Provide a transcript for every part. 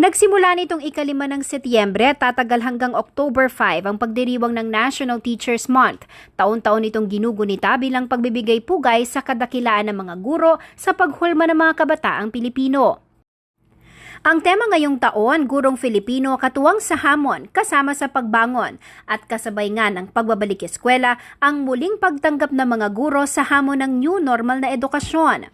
Nagsimula nitong ika-5 ng Setyembre at tatagal hanggang October 5 ang pagdiriwang ng National Teachers Month. Taon-taon itong ginugunita bilang pagbibigay pugay sa kadakilaan ng mga guro sa paghulma ng mga kabataang Pilipino. Ang tema ngayong taon, Gurong Filipino katuwang sa hamon, kasama sa pagbangon at kasabay nga ng pagbabalik eskwela ang muling pagtanggap ng mga guro sa hamon ng new normal na edukasyon.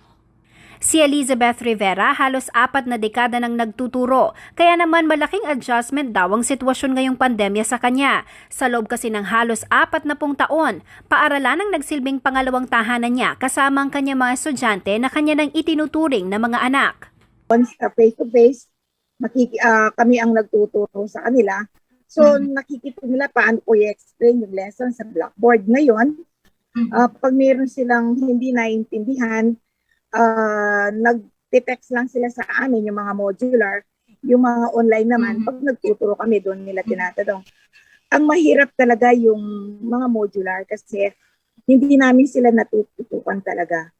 Si Elizabeth Rivera halos 4 na dekada nang nagtuturo, kaya naman malaking adjustment daw ang sitwasyon ngayong pandemya sa kanya. Sa loob kasi ng halos 40 taon, paaralan ang nagsilbing pangalawang tahanan niya kasama ang kanyang mga estudyante na kanya nang itinuturing na mga anak. Sa face-to-face, kami ang nagtuturo sa kanila. So, nakikita nila paano ko i-explain yung lesson sa blackboard. Ngayon, pag mayroon silang hindi naiintindihan, nag-text lang sila sa amin, yung mga modular, yung mga online naman, pag nagtuturo kami, doon nila tinatanong. Ang mahirap talaga yung mga modular kasi hindi namin sila natututukan talaga.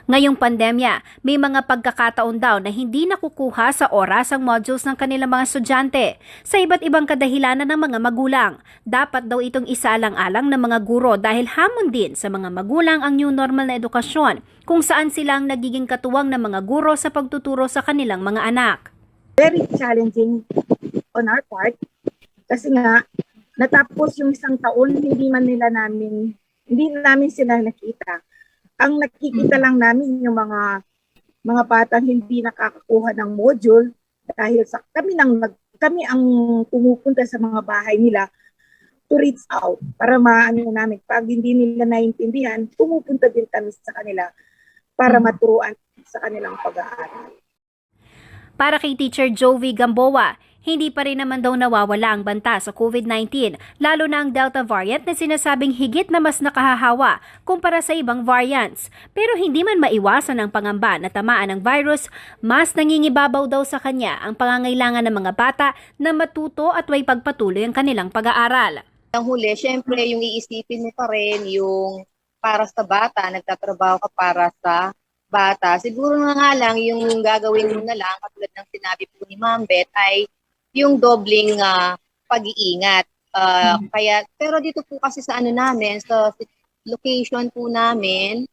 Ngayong pandemya, may mga pagkakataon daw na hindi nakukuha sa oras ang modules ng kanilang mga estudyante sa iba't ibang kadahilanan ng mga magulang. Dapat daw itong isaalang-alang ng mga guro dahil hamon din sa mga magulang ang new normal na edukasyon kung saan sila ang nagiging katuwang ng mga guro sa pagtuturo sa kanilang mga anak. Very challenging on our part kasi nga natapos yung isang taon, hindi namin sila nakita. Ang nakikita lang namin yung mga batang hindi nakakakuha ng module dahil sa kami ang pumupunta sa mga bahay nila to reach out para maano namin. Pag hindi nila naiintindihan, pumupunta din kami sa kanila para maturuan sa kanilang pag-aaral. Para kay Teacher Jovi Gamboa, hindi pa rin naman daw nawawala ang banta sa COVID-19, lalo na ang Delta variant na sinasabing higit na mas nakahahawa kumpara sa ibang variants. Pero hindi man maiwasan ang pangamba na tamaan ng virus, mas nangingibabaw daw sa kanya ang pangangailangan ng mga bata na matuto at may pagpatuloy ang kanilang pag-aaral. Ang huli, syempre yung iisipin mo pa rin yung para sa bata, nagtatrabaho ka para sa bata. Siguro nga lang yung gagawin mo na lang, katulad ng sinabi po ni Ma'am Beth, ay yung dobling pag-iingat. Pero dito po kasi sa namin, sa location po namin,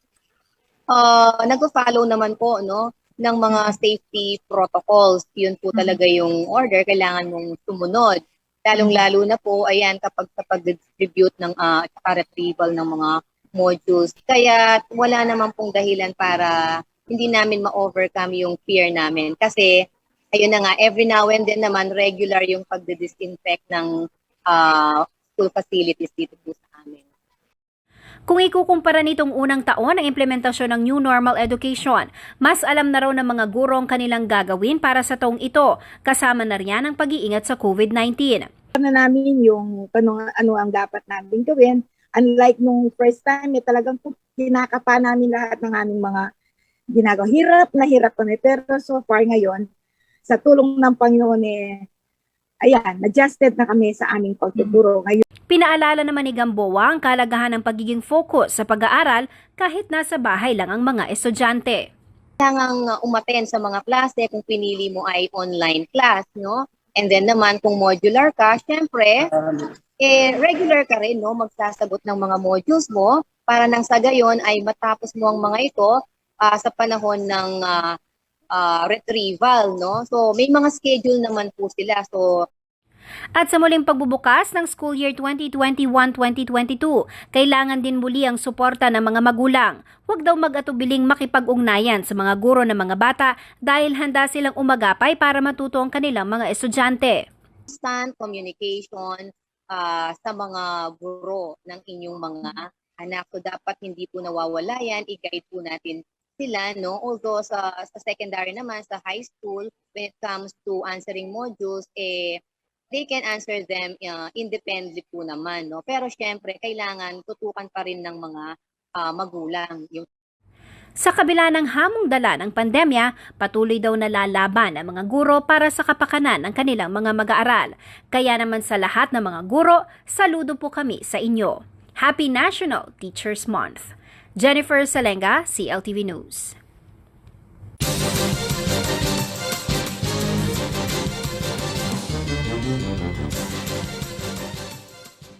nag-follow naman po ng mga safety protocols. Yun po talaga yung order, kailangan mong sumunod. Lalong-lalo na po, ayan, kapag sa pag-distribute ng retrieval ng mga modules. Kaya wala naman pong dahilan para hindi namin ma-overcome yung fear namin. Kasi ayun na nga, every now and then naman, regular yung pagdi-disinfect ng school facilities dito po sa amin. Kung ikukumpara nitong unang taon ang implementasyon ng New Normal Education, mas alam na raw ng mga guro ang kanilang gagawin para sa taong ito, kasama na riyan ang pag-iingat sa COVID-19. Ano namin yung ano ang dapat namin gawin. Unlike nung first time, talagang kinakapa namin lahat ng aming mga ginagawa. Hirap kami. Pero so far ngayon, sa tulong ng Panginoon adjusted na kami sa aming pagtuturo ngayon. Pinaalala naman ni Gamboa ang kalagahan ng pagiging focus sa pag-aaral kahit nasa bahay lang ang mga estudyante. Kailangang umattend sa mga klase kung pinili mo ay online class, no? And then naman kung modular ka, syempre, regular ka rin, no? Magsasagot ng mga modules mo para nang sa gayon ay matapos mo ang mga ito sa panahon ng retrieval, no? So, may mga schedule naman po sila. At sa muling pagbubukas ng school year 2021-2022, kailangan din muli ang suporta ng mga magulang. Huwag daw mag-atubiling makipag-ugnayan sa mga guro ng mga bata dahil handa silang umagapay para matuto ang kanilang mga estudyante. Constant communication sa mga guro ng inyong mga anak. So, dapat hindi po nawawala yan. I-guide po natin sila, no? Although sa secondary naman, sa high school, when it comes to answering modules, they can answer them independently po naman, no? Pero syempre, kailangan tutukan pa rin ng mga magulang. Sa kabila ng hamong dala ng pandemya, patuloy daw nalalaban ang mga guro para sa kapakanan ng kanilang mga mag-aaral. Kaya naman sa lahat ng mga guro, saludo po kami sa inyo. Happy National Teachers Month! Jennifer Salenga, CLTV News.